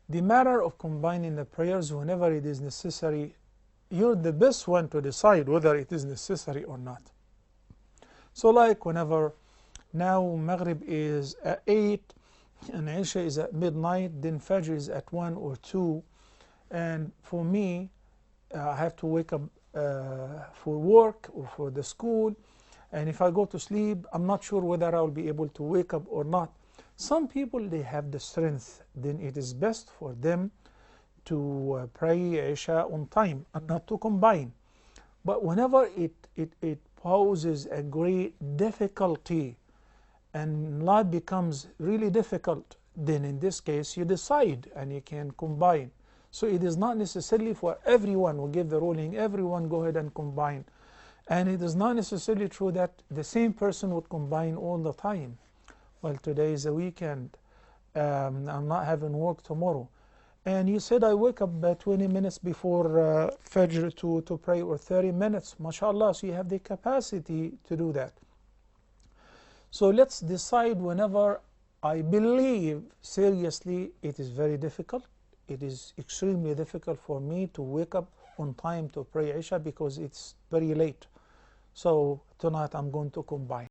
the matter of combining the prayers whenever it is necessary, you're the best one to decide whether it is necessary or not. So like whenever now Maghrib is at 8 and Isha is at midnight, then Fajr is at 1 or 2, and for me I have to wake up for work or for the school, and if I go to sleep I'm not sure whether I will be able to wake up or not. Some people, they have the strength, then it is best for them to pray Isha on time and not to combine. But whenever it poses a great difficulty and life becomes really difficult, then in this case you decide and you can combine. So it is not necessarily for everyone who give the ruling, everyone go ahead and combine. And it is not necessarily true that the same person would combine all the time. Well, today is a weekend, I'm not having work tomorrow. And you said I wake up 20 minutes before Fajr to pray, or 30 minutes, mashallah, so you have the capacity to do that. So let's decide whenever I believe seriously it is very difficult. It is extremely difficult for me to wake up on time to pray Isha because it's very late. So tonight I'm going to combine.